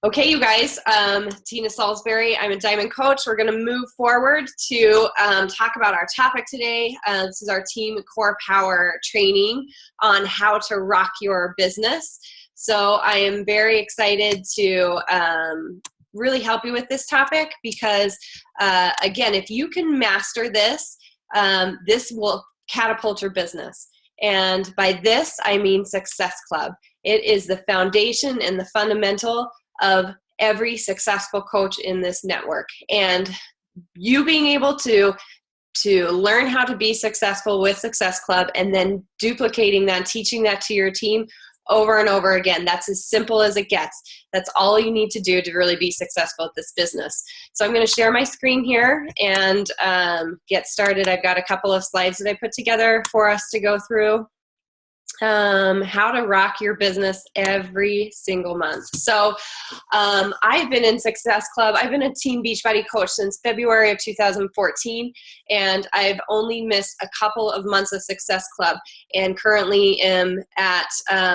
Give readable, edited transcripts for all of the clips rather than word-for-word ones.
Okay, you guys, Tina Salisbury, I'm a Diamond Coach. We're going to move forward to talk about our topic today. This is our Team Core Power training on how to rock your business. So I am very excited to really help you with this topic because, again, if you can master this, this will catapult your business. And by this, I mean Success Club. It is the foundation and the fundamental of every successful coach in this network. And you being able to learn how to be successful with Success Club and then duplicating that, teaching that to your team over and over again. That's as simple as it gets. That's all you need to do to really be successful at this business. So I'm going to share my screen here and get started. I've got a couple of slides that I put together for us to go through. How to rock your business every single month. So I've been in Success Club. I've been a Team Beachbody coach since February of 2014, and I've only missed a couple of months of Success Club, and currently am at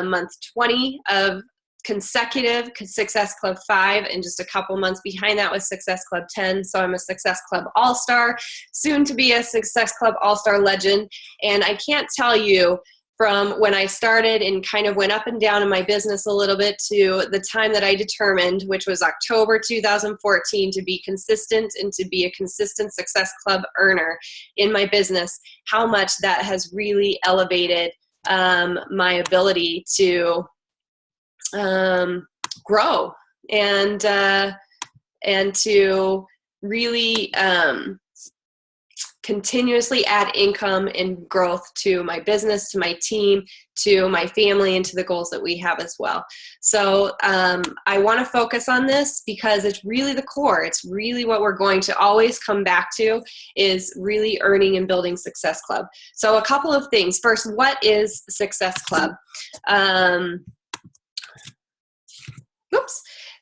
month 20 of consecutive Success Club 5, and just a couple months behind that was Success Club 10. So I'm a Success Club All-Star, soon to be a Success Club All-Star Legend. And I can't tell you, from when I started and kind of went up and down in my business a little bit to the time that I determined, which was October 2014, to be consistent and to be a consistent Success Club earner in my business, how much that has really elevated my ability to grow and to really continuously add income and growth to my business, to my team, to my family, and to the goals that we have as well. So I want to focus on this because it's really the core. It's really what we're going to always come back to, is really earning and building Success Club. So a couple of things. First, what is Success Club?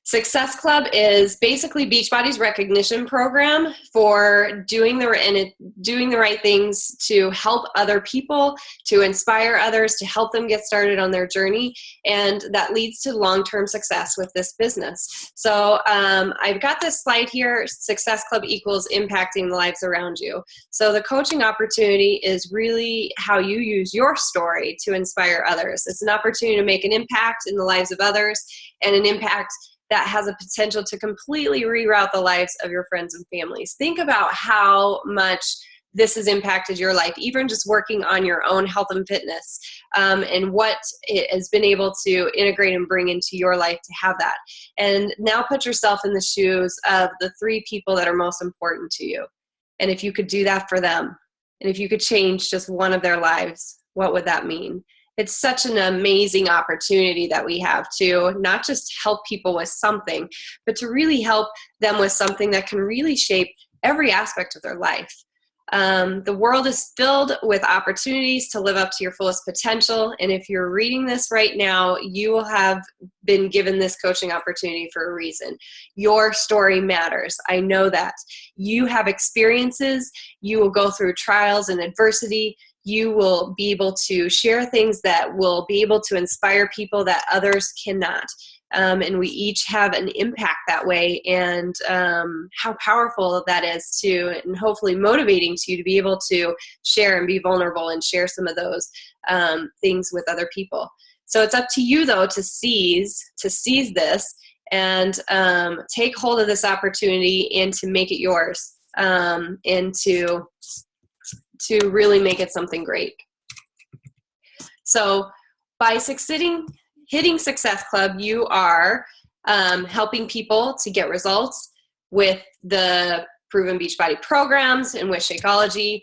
Success Club is basically Beachbody's recognition program for doing the right things to help other people, to inspire others, to help them get started on their journey, and that leads to long-term success with this business. So I've got this slide here, Success Club equals impacting the lives around you. So the coaching opportunity is really how you use your story to inspire others. It's an opportunity to make an impact in the lives of others, and an impact that has a potential to completely reroute the lives of your friends and families. Think about how much this has impacted your life, even just working on your own health and fitness, and what it has been able to integrate and bring into your life to have that. And now put yourself in the shoes of the 3 people that are most important to you. And if you could do that for them, and if you could change just one of their lives, what would that mean? It's such an amazing opportunity that we have to not just help people with something, but to really help them with something that can really shape every aspect of their life. The world is filled with opportunities to live up to your fullest potential. And if you're reading this right now, you will have been given this coaching opportunity for a reason. Your story matters. I know that. You have experiences. You will go through trials and adversity. You will be able to share things that will be able to inspire people that others cannot. And we each have an impact that way, and how powerful that is to, and hopefully motivating to you to be able to share and be vulnerable and share some of those things with other people. So it's up to you, though, to seize this and take hold of this opportunity and to make it yours, and to really make it something great. So by hitting Success Club, you are helping people to get results with the proven Beachbody programs and with Shakeology.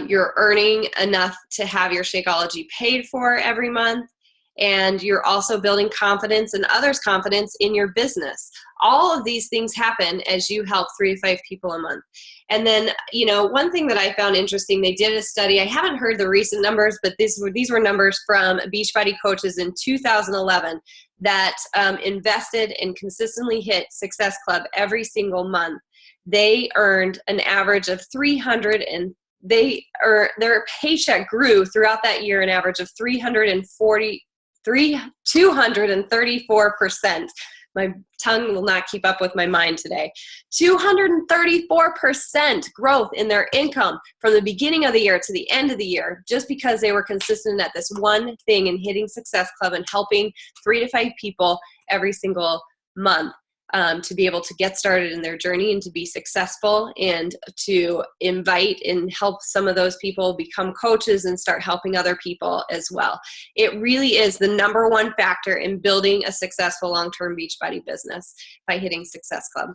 You're earning enough to have your Shakeology paid for every month. And you're also building confidence and others' confidence in your business. All of these things happen as you help 3 to 5 people a month. And then, one thing that I found interesting, they did a study. I haven't heard the recent numbers, but these were numbers from Beachbody coaches in 2011 that invested and consistently hit Success Club every single month. They earned an average of their paycheck grew throughout that year an average of 234%, My tongue will not keep up with my mind today. 234% growth in their income from the beginning of the year to the end of the year, just because they were consistent at this one thing and hitting Success Club and helping 3 to 5 people every single month. To be able to get started in their journey and to be successful, and to invite and help some of those people become coaches and start helping other people as well. It really is the number one factor in building a successful long-term Beachbody business, by hitting Success Club.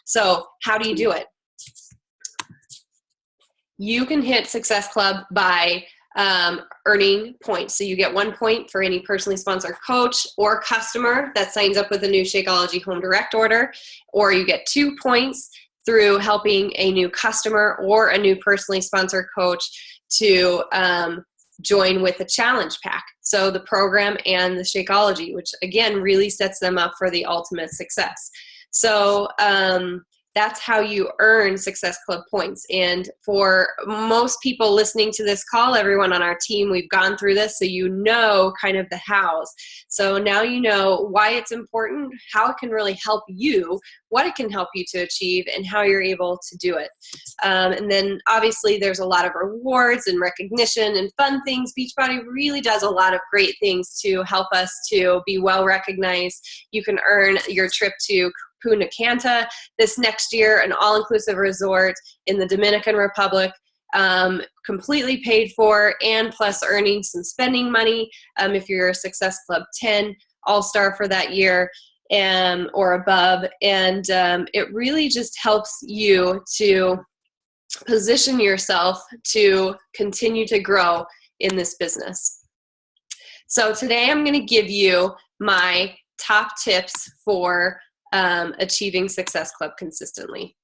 So how do you do it? You can hit Success Club by earning points. So you get 1 point for any personally sponsored coach or customer that signs up with a new Shakeology Home Direct order, or you get 2 points through helping a new customer or a new personally sponsored coach to join with the challenge pack. So the program and the Shakeology, which again really sets them up for the ultimate success. So that's how you earn Success Club points. And for most people listening to this call, everyone on our team, we've gone through this, so you know kind of the hows. So now you know why it's important, how it can really help you, what it can help you to achieve, and how you're able to do it. And then obviously there's a lot of rewards and recognition and fun things. Beachbody really does a lot of great things to help us to be well recognized. You can earn your trip to Punta Cana this next year, an all-inclusive resort in the Dominican Republic, completely paid for, and plus earning some spending money if you're a Success Club 10 All-Star for that year or above. And it really just helps you to position yourself to continue to grow in this business. So today I'm going to give you my top tips for achieving Success Club consistently.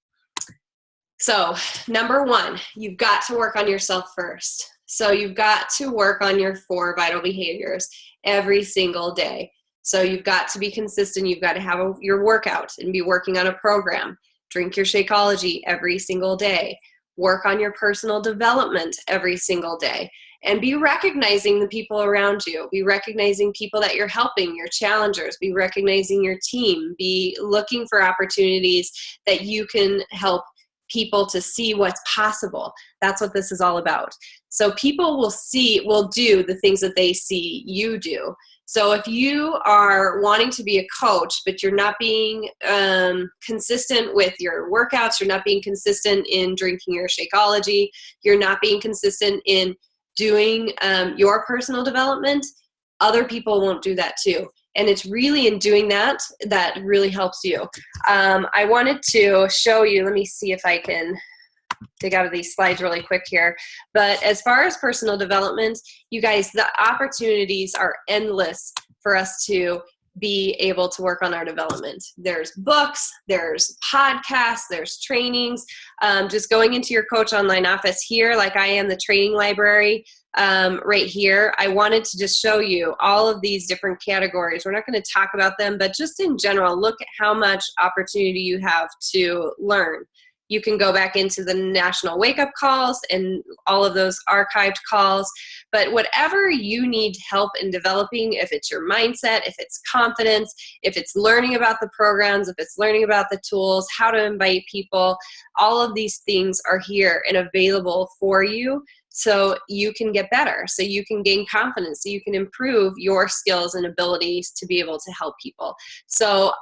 So number 1, you've got to work on yourself first. So you've got to work on your 4 vital behaviors every single day. So you've got to be consistent. You've got to have your workout and be working on a program. Drink your Shakeology every single day. Work on your personal development every single day. And be recognizing the people around you. Be recognizing people that you're helping, your challengers. Be recognizing your team. Be looking for opportunities that you can help people to see what's possible. That's what this is all about. So people will do the things that they see you do. So if you are wanting to be a coach, but you're not being consistent with your workouts, you're not being consistent in drinking your Shakeology, you're not being consistent in doing your personal development, other people won't do that too. And it's really in doing that that really helps you. I wanted to show you, let me see if I can dig out of these slides really quick here. But as far as personal development, you guys, the opportunities are endless for us to be able to work on our development. There's books, there's podcasts, there's trainings. Just going into your coach online office here, like I am, the training library right here, I wanted to just show you all of these different categories. We're not going to talk about them, but just in general, look at how much opportunity you have to learn. You can go back into the national wake-up calls and all of those archived calls. But whatever you need help in developing, if it's your mindset, if it's confidence, if it's learning about the programs, if it's learning about the tools, how to invite people, all of these things are here and available for you so you can get better, so you can gain confidence, so you can improve your skills and abilities to be able to help people. So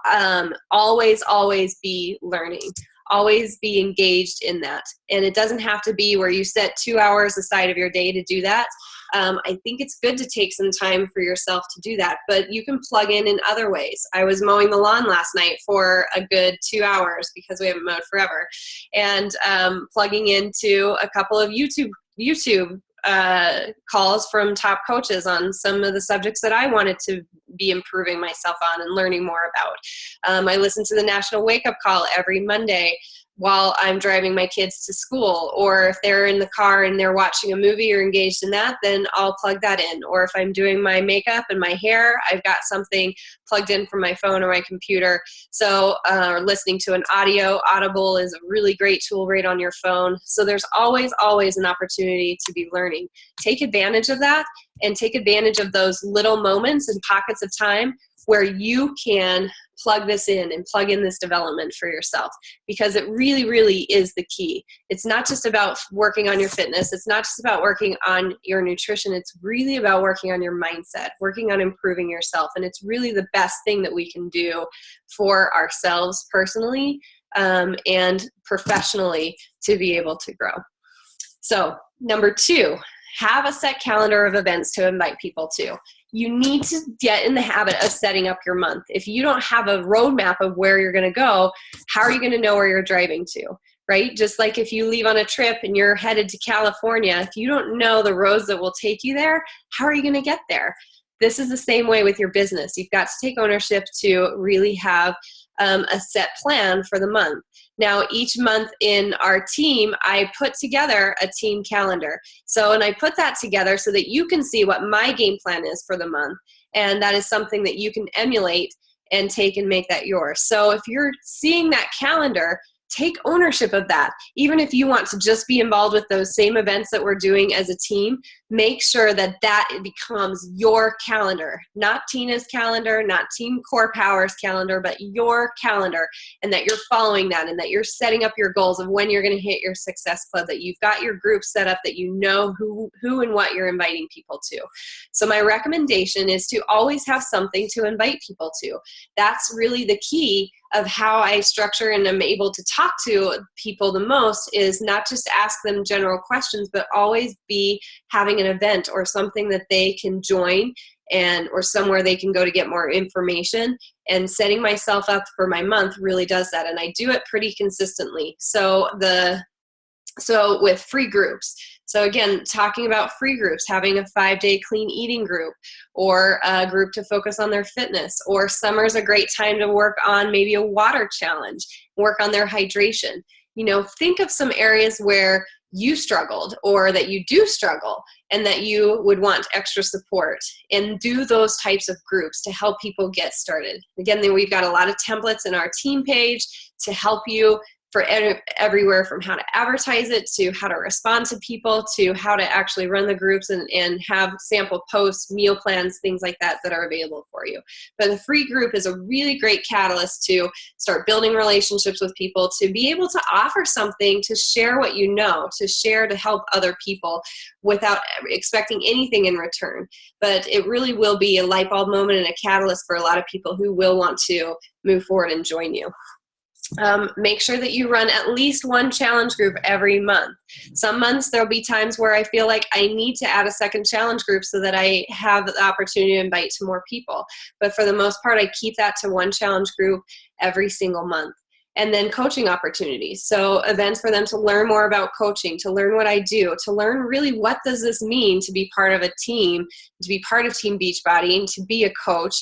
always, always be learning. Always be engaged in that. And it doesn't have to be where you set 2 hours aside of your day to do that. I think it's good to take some time for yourself to do that, but you can plug in other ways. I was mowing the lawn last night for a good 2 hours because we haven't mowed forever, and plugging into a couple of YouTube calls from top coaches on some of the subjects that I wanted to be improving myself on and learning more about. I listen to the National Wake Up Call every Monday while I'm driving my kids to school, or if they're in the car and they're watching a movie or engaged in that, then I'll plug that in. Or if I'm doing my makeup and my hair, I've got something plugged in from my phone or my computer. So listening to an Audible is a really great tool right on your phone. So there's always, always an opportunity to be learning. Take advantage of that, and take advantage of those little moments and pockets of time where you can plug this in and plug in this development for yourself, because it really, really is the key. It's not just about working on your fitness. It's not just about working on your nutrition. It's really about working on your mindset, working on improving yourself. And it's really the best thing that we can do for ourselves personally and professionally to be able to grow. So number 2, have a set calendar of events to invite people to. You need to get in the habit of setting up your month. If you don't have a roadmap of where you're going to go, how are you going to know where you're driving to, right? Just like if you leave on a trip and you're headed to California, if you don't know the roads that will take you there, how are you going to get there? This is the same way with your business. You've got to take ownership to really have a set plan for the month. Now, each month in our team, I put together a team calendar. And I put that together so that you can see what my game plan is for the month. And that is something that you can emulate and take and make that yours. So if you're seeing that calendar, take ownership of that. Even if you want to just be involved with those same events that we're doing as a team, make sure that that becomes your calendar, not Tina's calendar, not Team Core Power's calendar, but your calendar, and that you're following that, and that you're setting up your goals of when you're going to hit your success club, that you've got your group set up, that you know who and what you're inviting people to. So my recommendation is to always have something to invite people to. That's really the key of how I structure and I'm able to talk to people the most, is not just ask them general questions, but always be having an event or something that they can join or somewhere they can go to get more information. And setting myself up for my month really does that. And I do it pretty consistently. So with free groups. So again, talking about free groups, having a 5-day clean eating group, or a group to focus on their fitness, or summer's a great time to work on maybe a water challenge, work on their hydration. Think of some areas where you struggled, or that you do struggle, and that you would want extra support, and do those types of groups to help people get started. Again, then we've got a lot of templates in our team page to help you for everywhere from how to advertise it, to how to respond to people, to how to actually run the groups and have sample posts, meal plans, things like that are available for you. But the free group is a really great catalyst to start building relationships with people, to be able to offer something, to share what you know, to share, to help other people without expecting anything in return. But it really will be a light bulb moment and a catalyst for a lot of people who will want to move forward and join you. Make sure that you run at least one challenge group every month. Some months there'll be times where I feel like I need to add a second challenge group so that I have the opportunity to invite to more people. But for the most part, I keep that to one challenge group every single month. And then coaching opportunities. So events for them to learn more about coaching, to learn what I do, to learn really what does this mean to be part of a team, to be part of Team Beachbody, and to be a coach,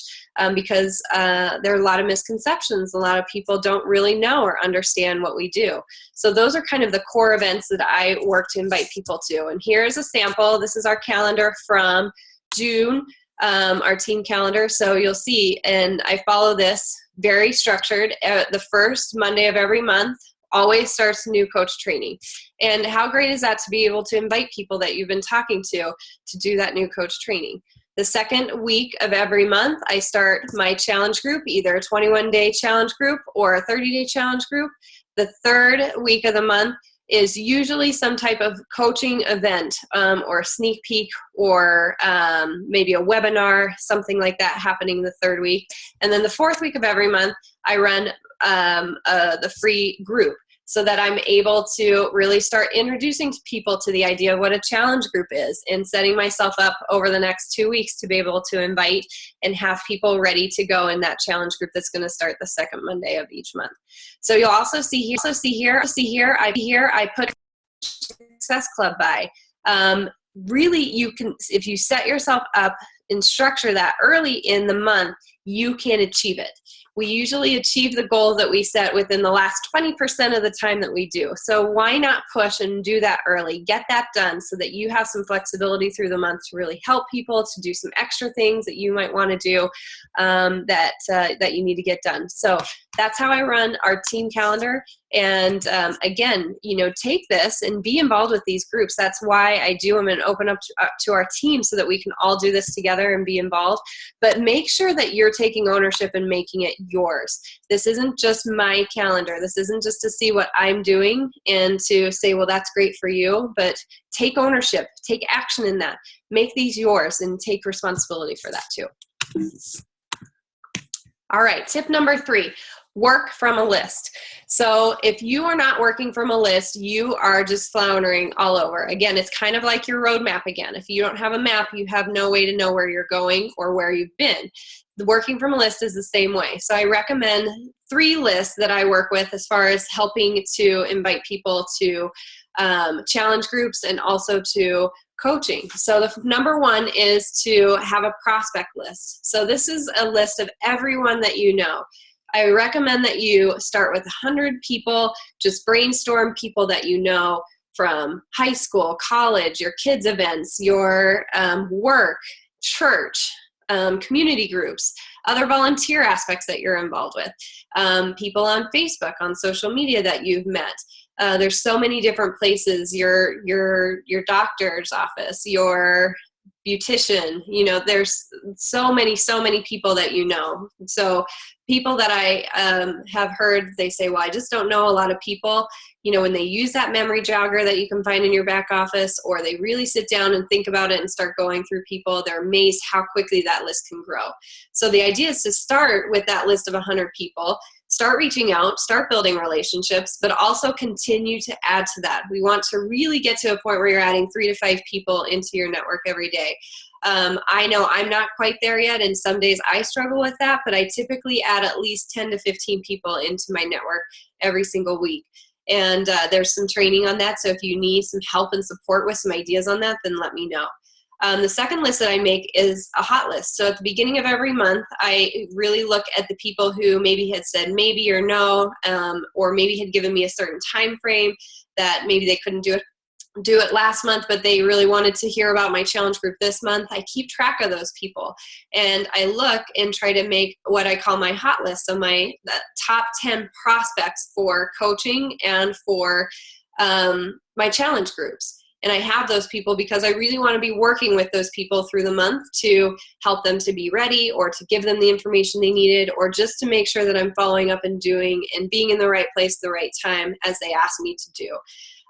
because there are a lot of misconceptions. A lot of people don't really know or understand what we do. So those are kind of the core events that I work to invite people to. And here's a sample. This is our calendar from June, our team calendar. So you'll see, and I follow this very structured. The first Monday of every month always starts new coach training. And how great is that to be able to invite people that you've been talking to do that new coach training? The second week of every month, I start my challenge group, either a 21-day challenge group or a 30-day challenge group. The third week of the month is usually some type of coaching event, or a sneak peek, or maybe a webinar, something like that happening the third week. And then the fourth week of every month, I run the free group, so that I'm able to really start introducing people to the idea of what a challenge group is, and setting myself up over the next 2 weeks to be able to invite and have people ready to go in that challenge group that's going to start the second Monday of each month. So you'll also see here, I put Success Club by. Really, you can, if you set yourself up and structure that early in the month, you can achieve it. We usually achieve the goals that we set within the last 20% of the time that we do. So why not push and do that early? Get that done so that you have some flexibility through the month to really help people, to do some extra things that you might want to do that you need to get done. So that's how I run our team calendar. And again, take this and be involved with these groups. That's why I do them and open up to our team, so that we can all do this together and be involved. But make sure that you're you're taking ownership and making it yours. This isn't just my calendar. This isn't just to see what I'm doing and to say, well, that's great for you, but take ownership, take action in that, make these yours, and take responsibility for that too. All right, tip number 3, work from a list. So if you are not working from a list, you are just floundering all over. Again, it's kind of like your roadmap again. If you don't have a map, you have no way to know where you're going or where you've been. The working from a list is the same way. So I recommend 3 lists that I work with as far as helping to invite people to challenge groups and also to coaching. So the number 1 is to have a prospect list. So this is a list of everyone that you know. I recommend that you start with 100 people, just brainstorm people that you know from high school, college, your kids' events, your work, church, community groups, other volunteer aspects that you're involved with, people on Facebook, on social media that you've met. There's so many different places, your doctor's office, your beautician, you know, there's so many people that you know. So people that I have heard, they say, well, I just don't know a lot of people. You know, when they use that memory jogger that you can find in your back office, or they really sit down and think about it and start going through people, they're amazed how quickly that list can grow. So the idea is to start with that list of 100 people, start reaching out, start building relationships, but also continue to add to that. We want to really get to a point where you're adding 3 to 5 people into your network every day. I know I'm not quite there yet, and some days I struggle with that, but I typically add at least 10 to 15 people into my network every single week. And there's some training on that, so if you need some help and support with some ideas on that, then let me know. The second list that I make is a hot list. So at the beginning of every month, I really look at the people who maybe had said maybe or no, or maybe had given me a certain time frame that maybe they couldn't do it last month, but they really wanted to hear about my challenge group this month. I keep track of those people, and I look and try to make what I call my hot list. So my top 10 prospects for coaching and for my challenge groups. And I have those people because I really want to be working with those people through the month to help them to be ready, or to give them the information they needed, or just to make sure that I'm following up and doing and being in the right place at the right time as they ask me to do.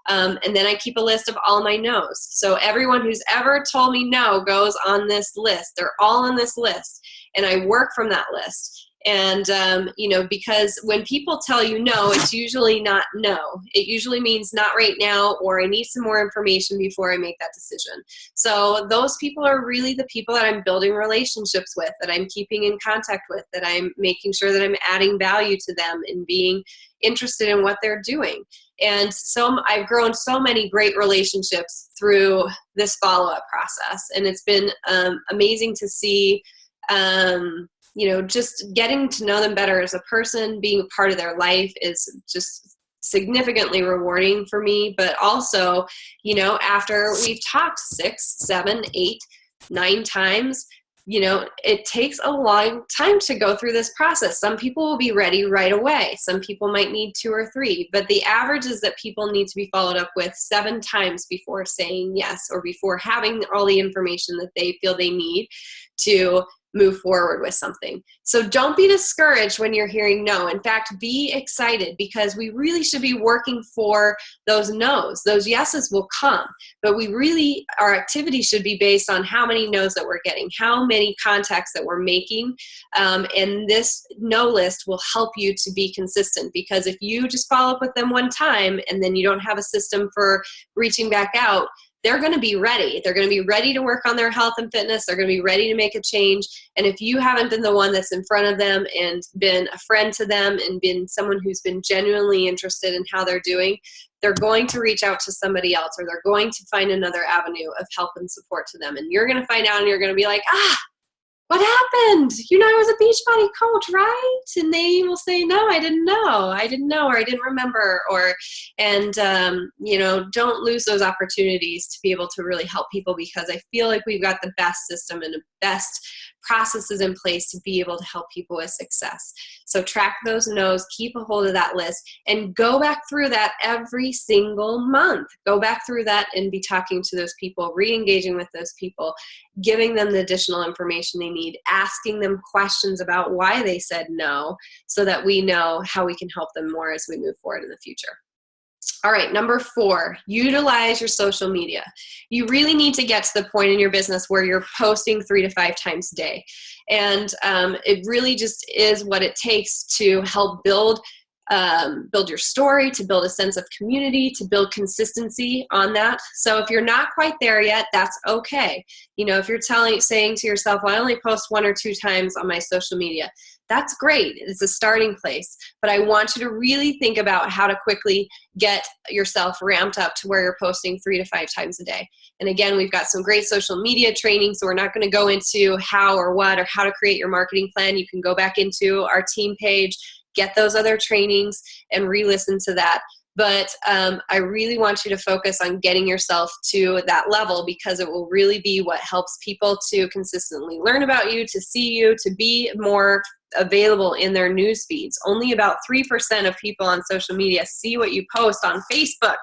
And then I keep a list of all my no's. So everyone who's ever told me no goes on this list. They're all on this list. And I work from that list. And, you know, because when people tell you no, it's usually not no. It usually means not right now, or I need some more information before I make that decision. So those people are really the people that I'm building relationships with, that I'm keeping in contact with, that I'm making sure that I'm adding value to them and being interested in what they're doing. And so I've grown so many great relationships through this follow-up process. And it's been amazing to see, you know, just getting to know them better as a person, being a part of their life is just significantly rewarding for me. But also, you know, after we've talked 6, 7, 8, 9 times, you know, it takes a long time to go through this process. Some people will be ready right away. Some people might need 2 or 3, but the average is that people need to be followed up with 7 times before saying yes, or before having all the information that they feel they need to move forward with something. So don't be discouraged when you're hearing no. In fact, be excited, because we really should be working for those no's. Those yeses will come, but our activity should be based on how many no's that we're getting, how many contacts that we're making. And this no list will help you to be consistent, because if you just follow up with them one time and then you don't have a system for reaching back out, they're going to be ready. They're going to be ready to work on their health and fitness. They're going to be ready to make a change. And if you haven't been the one that's in front of them and been a friend to them and been someone who's been genuinely interested in how they're doing, they're going to reach out to somebody else, or they're going to find another avenue of help and support to them. And you're going to find out, and you're going to be like, what happened? You know, I was a Beachbody coach, right? And they will say, no, I didn't know, or I didn't remember, you know, don't lose those opportunities to be able to really help people, because I feel like we've got the best system and the best processes in place to be able to help people with success. So track those no's, keep a hold of that list, and go back through that every single month. Go back through that and be talking to those people, re-engaging with those people, giving them the additional information they need, asking them questions about why they said no, so that we know how we can help them more as we move forward in the future. All right, number 4, utilize your social media. You really need to get to the point in your business where you're posting 3 to 5 times a day. And it really just is what it takes to help build your story, to build a sense of community, to build consistency on that. So if you're not quite there yet, that's okay. You know, if you're saying to yourself, well, I only post 1 or 2 times on my social media, that's great. It's a starting place. But I want you to really think about how to quickly get yourself ramped up to where you're posting 3 to 5 times a day. And again, we've got some great social media training, so we're not going to go into how or what or how to create your marketing plan. You can go back into our team page, get those other trainings, and re-listen to that. But I really want you to focus on getting yourself to that level, because it will really be what helps people to consistently learn about you, to see you, to be more available in their news feeds. Only about 3% of people on social media see what you post on Facebook.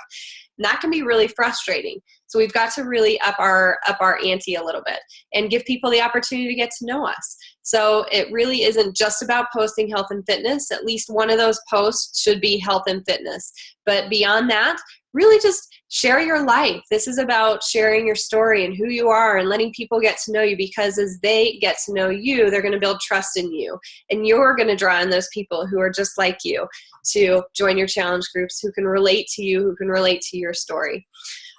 And that can be really frustrating. So we've got to really up our ante a little bit and give people the opportunity to get to know us. So it really isn't just about posting health and fitness. At least one of those posts should be health and fitness. But beyond that, really just share your life. This is about sharing your story and who you are and letting people get to know you, because as they get to know you, they're going to build trust in you. And you're going to draw in those people who are just like you to join your challenge groups, who can relate to you, who can relate to your story.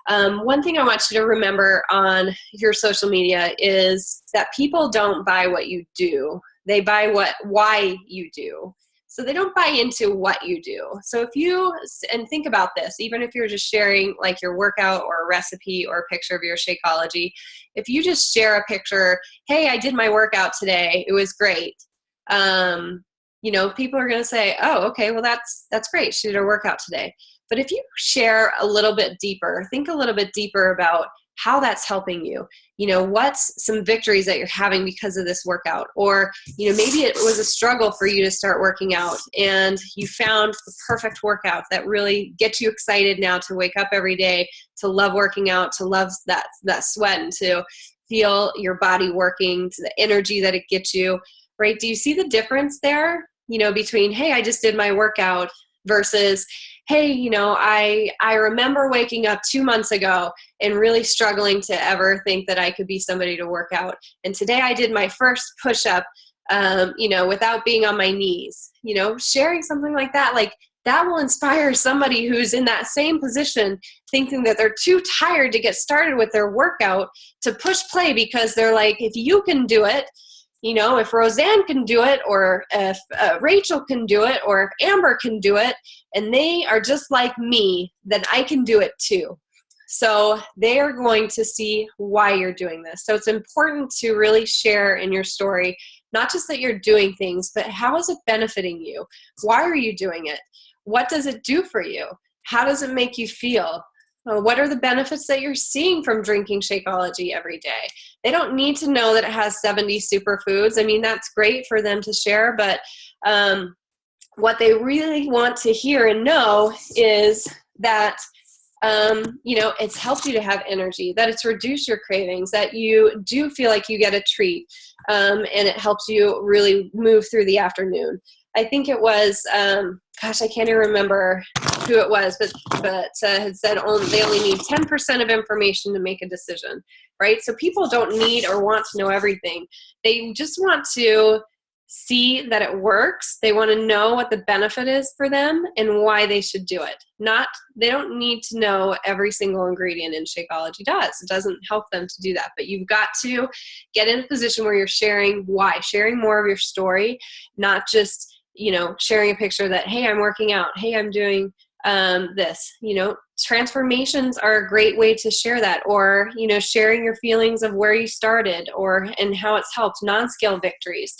One thing I want you to remember on your social media is that people don't buy what you do. They buy why you do. So they don't buy into what you do. So and think about this, even if you're just sharing like your workout or a recipe or a picture of your Shakeology, if you just share a picture, hey, I did my workout today, it was great. People are going to say, oh, okay, well, that's great. She did her workout today. But if you share a little bit deeper, think a little bit deeper about how that's helping you. What's some victories that you're having because of this workout? Or, maybe it was a struggle for you to start working out and you found the perfect workout that really gets you excited now to wake up every day, to love working out, to love that sweat, and to feel your body working, to the energy that it gets you, right? Do you see the difference there, between, hey, I just did my workout versus, hey, I remember waking up 2 months ago and really struggling to ever think that I could be somebody to work out. And today I did my first push-up, without being on my knees. Sharing something like that will inspire somebody who's in that same position, thinking that they're too tired to get started with their workout, to push play, because they're like, if you can do it, if Roseanne can do it, or if Rachel can do it, or if Amber can do it, and they are just like me, then I can do it too. So they are going to see why you're doing this. So it's important to really share in your story, not just that you're doing things, but how is it benefiting you? Why are you doing it? What does it do for you? How does it make you feel? What are the benefits that you're seeing from drinking Shakeology every day? They don't need to know that it has 70 superfoods. I mean, that's great for them to share, but what they really want to hear and know is that it's helped you to have energy, that it's reduced your cravings, that you do feel like you get a treat, and it helps you really move through the afternoon. I think it was, I can't even remember who it was, but had said they only need 10% of information to make a decision, right? So people don't need or want to know everything. They just want to see that it works. They want to know what the benefit is for them and why they should do it. They don't need to know every single ingredient in Shakeology does. It doesn't help them to do that. But you've got to get in a position where you're sharing more of your story, not just sharing a picture that, hey, I'm working out, hey, I'm doing this. Transformations are a great way to share that, or sharing your feelings of where you started and how it's helped, non-scale victories.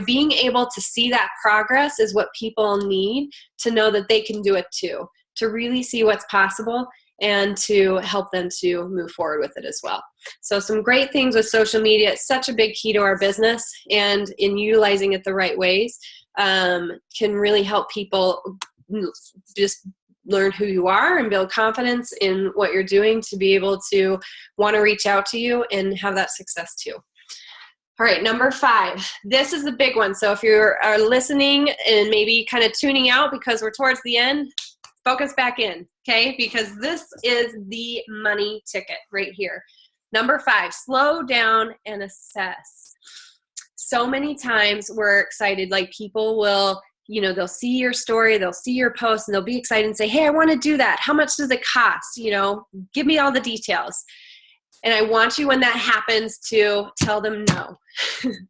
Being able to see that progress is what people need to know that they can do it too, to really see what's possible. and to help them to move forward with it as well. So some great things with social media. It's such a big key to our business, and in utilizing it the right ways can really help people just learn who you are and build confidence in what you're doing to be able to want to reach out to you and have that success too. All right, number 5. This is the big one. So if you are listening and maybe kind of tuning out because we're towards the end, focus back in, okay? Because this is the money ticket right here. Number 5, slow down and assess. So many times we're excited, like people will, they'll see your story, they'll see your post, and they'll be excited and say, hey, I want to do that. How much does it cost? Give me all the details. And I want you, when that happens, to tell them no,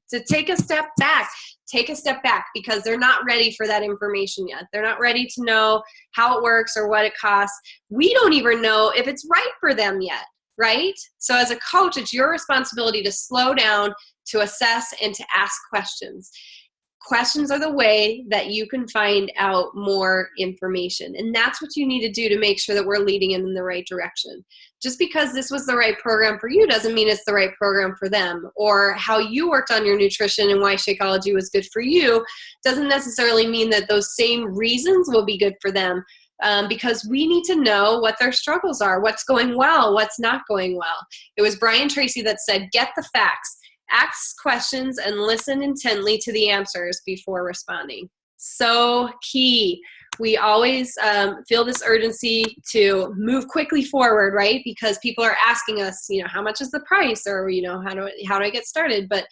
to take a step back. Take a step back, because they're not ready for that information yet. They're not ready to know how it works or what it costs. We don't even know if it's right for them yet, right? So as a coach, it's your responsibility to slow down, to assess, and to ask questions. Questions are the way that you can find out more information. And that's what you need to do to make sure that we're leading in the right direction. Just because this was the right program for you doesn't mean it's the right program for them. Or how you worked on your nutrition and why Shakeology was good for you doesn't necessarily mean that those same reasons will be good for them. Because we need to know what their struggles are, what's going well, what's not going well. It was Brian Tracy that said, get the facts. Ask questions and listen intently to the answers before responding. So key. We always feel this urgency to move quickly forward, right? Because people are asking us, how much is the price, or how do I get started? But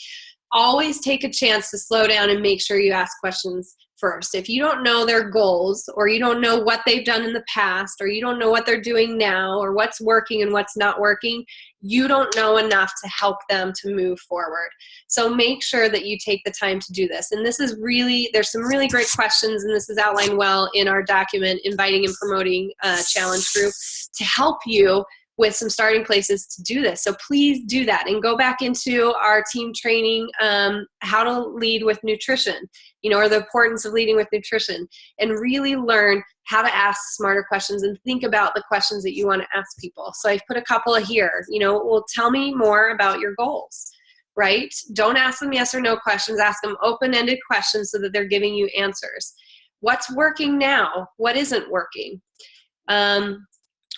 always take a chance to slow down and make sure you ask questions first. If you don't know their goals, or you don't know what they've done in the past, or you don't know what they're doing now, or what's working and what's not working, you don't know enough to help them to move forward. So make sure that you take the time to do this. And this is there's some really great questions, and this is outlined well in our document, Inviting and Promoting Challenge Group, to help you with some starting places to do this. So please do that and go back into our team training, how to lead with nutrition, or the importance of leading with nutrition, and really learn how to ask smarter questions and think about the questions that you want to ask people. So I've put a couple of here, well, tell me more about your goals, right? Don't ask them yes or no questions. Ask them open-ended questions so that they're giving you answers. What's working now? What isn't working?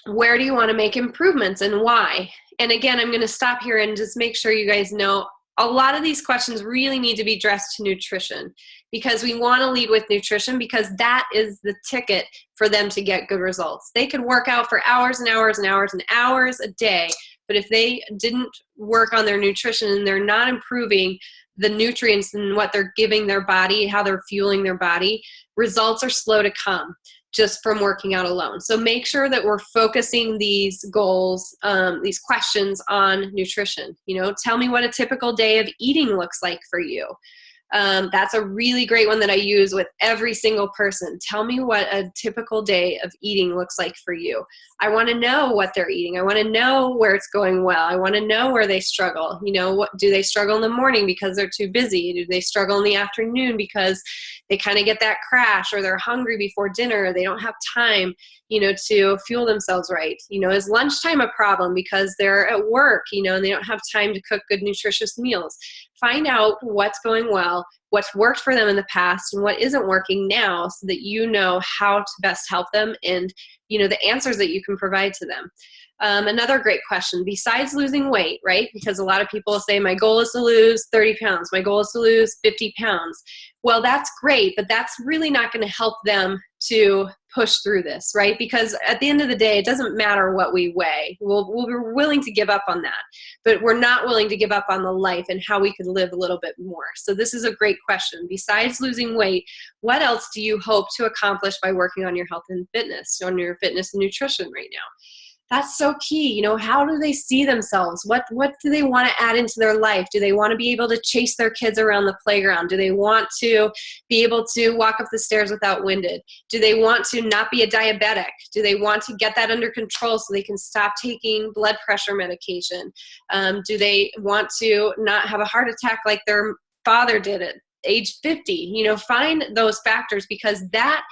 Where do you want to make improvements and why? And again, I'm going to stop here and just make sure you guys know a lot of these questions really need to be addressed to nutrition, because we want to lead with nutrition, because that is the ticket for them to get good results. They could work out for hours and hours and hours and hours a day, but if they didn't work on their nutrition and they're not improving the nutrients and what they're giving their body, how they're fueling their body, results are slow to come just from working out alone. So make sure that we're focusing these goals, these questions on nutrition. Tell me what a typical day of eating looks like for you. That's a really great one that I use with every single person. Tell me what a typical day of eating looks like for you. I want to know what they're eating. I want to know where it's going well. I want to know where they struggle. Do they struggle in the morning because they're too busy? Do they struggle in the afternoon because they kind of get that crash, or they're hungry before dinner, or they don't have time, to fuel themselves right? Is lunchtime a problem because they're at work, and they don't have time to cook good, nutritious meals? Find out what's going well, what's worked for them in the past, and what isn't working now, so that you know how to best help them, and the answers that you can provide to them. Another great question, besides losing weight, right? Because a lot of people say, my goal is to lose 30 pounds. My goal is to lose 50 pounds. Well, that's great, but that's really not going to help them to push through this, right? Because at the end of the day, it doesn't matter what we weigh. We're willing to give up on that, but we're not willing to give up on the life and how we could live a little bit more. So this is a great question. Besides losing weight, what else do you hope to accomplish by working on your health and fitness, on your fitness and nutrition right now? That's so key. How do they see themselves? What do they want to add into their life? Do they want to be able to chase their kids around the playground? Do they want to be able to walk up the stairs without winded? Do they want to not be a diabetic? Do they want to get that under control so they can stop taking blood pressure medication? Do they want to not have a heart attack like their father did at age 50? Find those factors, because that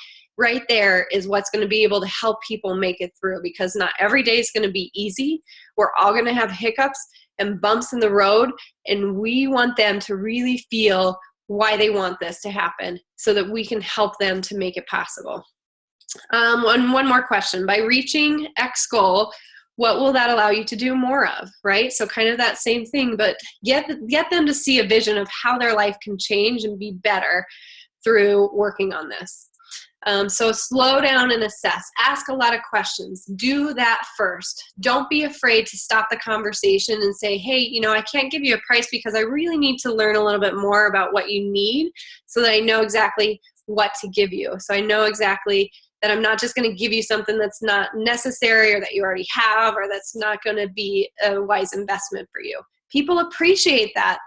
right there is what's going to be able to help people make it through, because not every day is going to be easy. We're all going to have hiccups and bumps in the road, and we want them to really feel why they want this to happen so that we can help them to make it possible. One more question. By reaching X goal, what will that allow you to do more of, right? So kind of that same thing, but get them to see a vision of how their life can change and be better through working on this. So slow down and assess. Ask a lot of questions. Do that first. Don't be afraid to stop the conversation and say, hey, I can't give you a price because I really need to learn a little bit more about what you need so that I know exactly what to give you. So I know exactly that I'm not just going to give you something that's not necessary or that you already have or that's not going to be a wise investment for you. People appreciate that.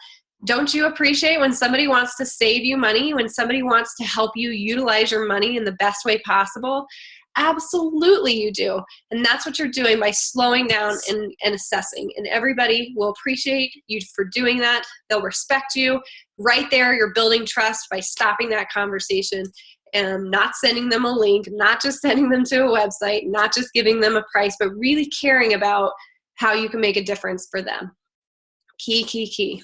Don't you appreciate when somebody wants to save you money, when somebody wants to help you utilize your money in the best way possible? Absolutely you do. And that's what you're doing by slowing down and assessing. And everybody will appreciate you for doing that. They'll respect you. Right there, you're building trust by stopping that conversation and not sending them a link, not just sending them to a website, not just giving them a price, but really caring about how you can make a difference for them. Key.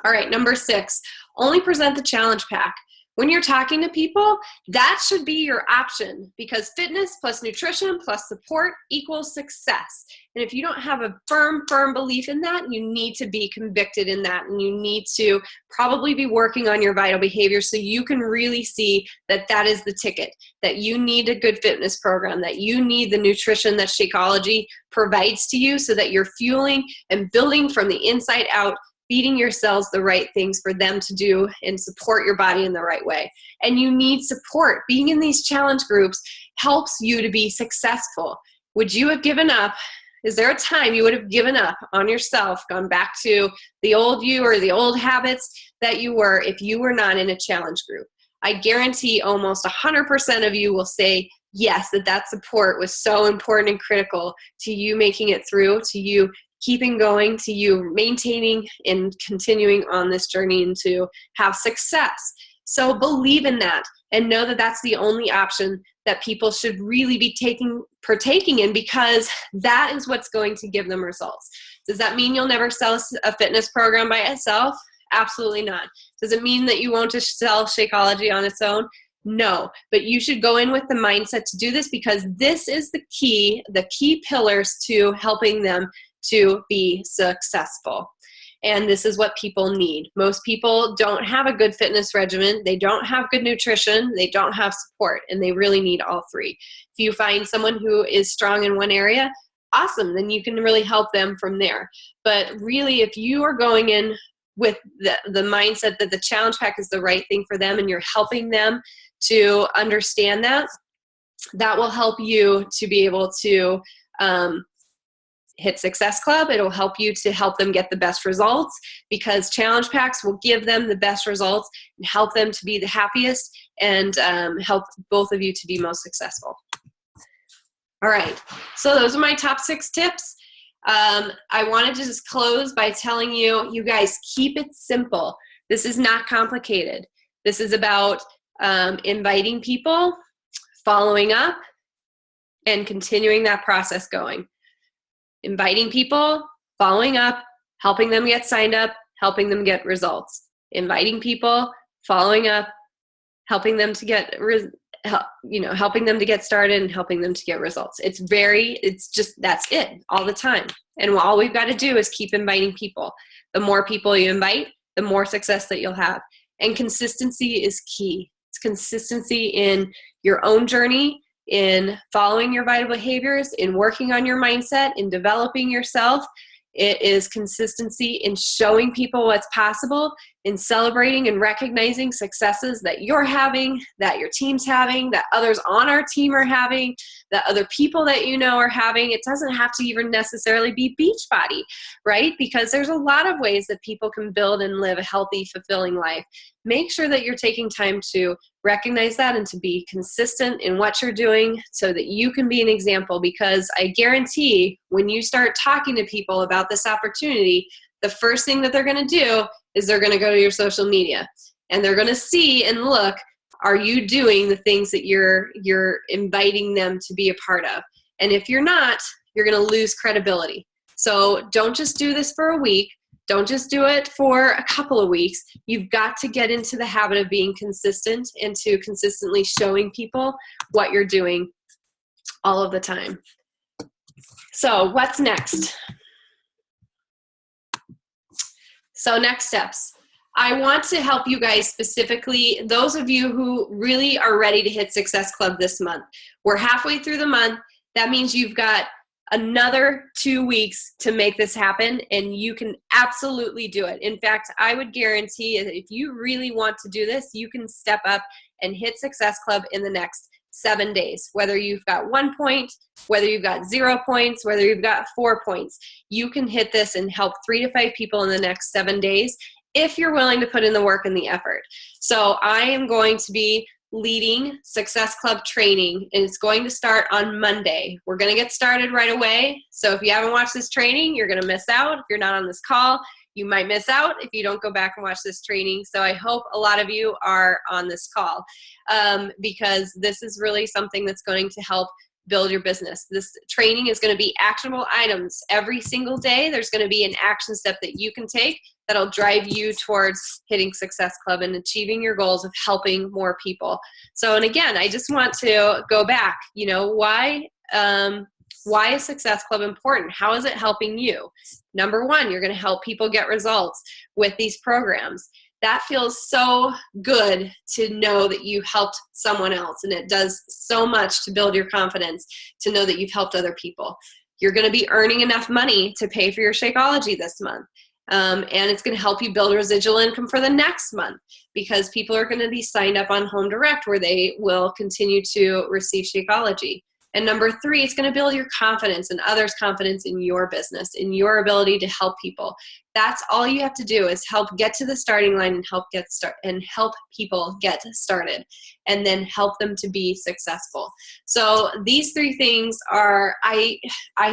All right, number 6, only present the challenge pack. When you're talking to people, that should be your option, because fitness plus nutrition plus support equals success. And if you don't have a firm belief in that, you need to be convicted in that, and you need to probably be working on your vital behavior so you can really see that that is the ticket, that you need a good fitness program, that you need the nutrition that Shakeology provides to you so that you're fueling and building from the inside out, feeding your cells the right things for them to do and support your body in the right way. And you need support. Being in these challenge groups helps you to be successful. Would you have given up? Is there a time you would have given up on yourself, gone back to the old you or the old habits that you were if you were not in a challenge group? I guarantee almost 100% of you will say yes, that support was so important and critical to you making it through, to you keeping going, to you maintaining and continuing on this journey and to have success. So believe in that and know that that's the only option that people should really be partaking in, because that is what's going to give them results. Does that mean you'll never sell a fitness program by itself? Absolutely not. Does it mean that you won't just sell Shakeology on its own? No, but you should go in with the mindset to do this, because this is the key pillars to helping them to be successful. And this is what people need. Most people don't have a good fitness regimen. They don't have good nutrition. They don't have support, and they really need all three. If you find someone who is strong in one area, awesome, then you can really help them from there. But really, if you are going in with the mindset that the challenge pack is the right thing for them and you're helping them to understand that, that will help you to be able to hit Success Club. It'll help you to help them get the best results, because challenge packs will give them the best results and help them to be the happiest and help both of you to be most successful. All right, so those are my top 6 tips. I wanted to just close by telling you, you guys, keep it simple. This is not complicated. This is about inviting people, following up, and continuing that process going. Inviting people, following up, helping them get signed up, helping them get results. Inviting people, following up, helping them to get helping them to get started and helping them to get results. It's just, that's it all the time. And all we've got to do is keep inviting people. The more people you invite, the more success that you'll have. And consistency is key. It's consistency in your own journey, in following your vital behaviors, in working on your mindset, in developing yourself. It is consistency in showing people what's possible, in celebrating and recognizing successes that you're having, that your team's having, that others on our team are having, that other people that you know are having. It doesn't have to even necessarily be Beachbody, right? Because there's a lot of ways that people can build and live a healthy, fulfilling life. Make sure that you're taking time to recognize that and to be consistent in what you're doing so that you can be an example, because I guarantee when you start talking to people about this opportunity, the first thing that they're going to do is they're going to go to your social media and they're going to see and look Are you doing the things that you're inviting them to be a part of? And if you're not, you're going to lose credibility. So don't just do this for a week. Don't just do it for a couple of weeks. You've got to get into the habit of being consistent and to consistently showing people what you're doing all of the time. So what's next? So next steps. I want to help you guys, specifically those of you who really are ready to hit Success Club this month. We're halfway through the month. That means you've got another 2 weeks to make this happen, and you can absolutely do it. In fact, I would guarantee if you really want to do this, you can step up and hit Success Club in the next 7 days. Whether you've got 1 point, whether you've got 0 points, whether you've got 4 points, you can hit this and help 3 to 5 people in the next 7 days if you're willing to put in the work and the effort. So I am going to be leading Success Club training, and it's going to start on Monday. We're going to get started right away. So if you haven't watched this training, you're going to miss out. If you're not on this call, you might miss out if you don't go back and watch this training. So I hope a lot of you are on this call because this is really something that's going to help build your business. This training is going to be actionable items. Every single day, there's going to be an action step that you can take that'll drive you towards hitting Success Club and achieving your goals of helping more people. So, and again, I just want to go back, why is Success Club important? How is it helping you? Number one, you're going to help people get results with these programs. That feels so good to know that you helped someone else, and it does so much to build your confidence to know that you've helped other people. You're going to be earning enough money to pay for your Shakeology this month. And it's going to help you build residual income for the next month because people are going to be signed up on Home Direct where they will continue to receive Shakeology. And number three, it's going to build your confidence and others' confidence in your business, in your ability to help people. That's all you have to do is help get to the starting line and help people get started, and then help them to be successful. So these three things are, I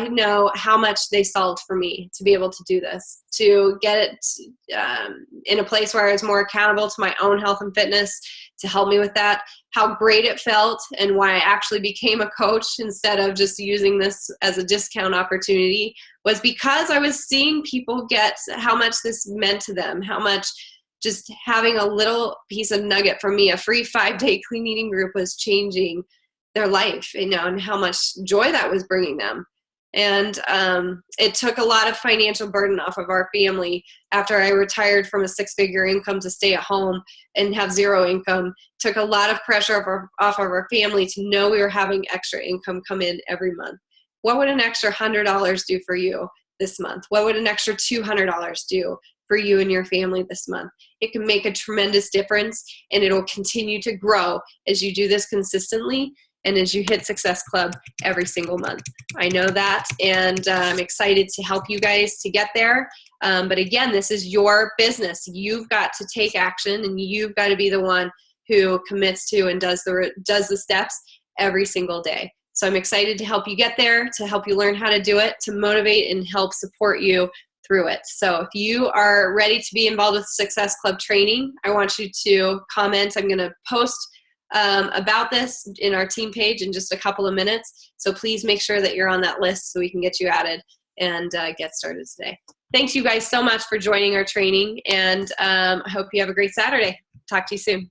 know how much they solved for me to be able to do this, to get it in a place where I was more accountable to my own health and fitness, to help me with that, how great it felt, and why I actually became a coach instead of just using this as a discount opportunity was because I was seeing people get how much this meant to them, how much just having a little piece of nugget from me, a free 5-day clean eating group, was changing their life, and how much joy that was bringing them. And it took a lot of financial burden off of our family after I retired from a 6-figure income to stay at home and have 0 income. Took a lot of pressure off of our family to know we were having extra income come in every month. What would an extra $100 do for you this month? What would an extra $200 do for you and your family this month? It can make a tremendous difference, and it'll continue to grow as you do this consistently and as you hit Success Club every single month. I know that, and I'm excited to help you guys to get there. But again, this is your business. You've got to take action, and you've got to be the one who commits to and does the steps every single day. So I'm excited to help you get there, to help you learn how to do it, to motivate and help support you through it. So if you are ready to be involved with Success Club training, I want you to comment. I'm going to post about this in our team page in just a couple of minutes. So please make sure that you're on that list so we can get you added and get started today. Thanks you guys so much for joining our training, and I hope you have a great Saturday. Talk to you soon.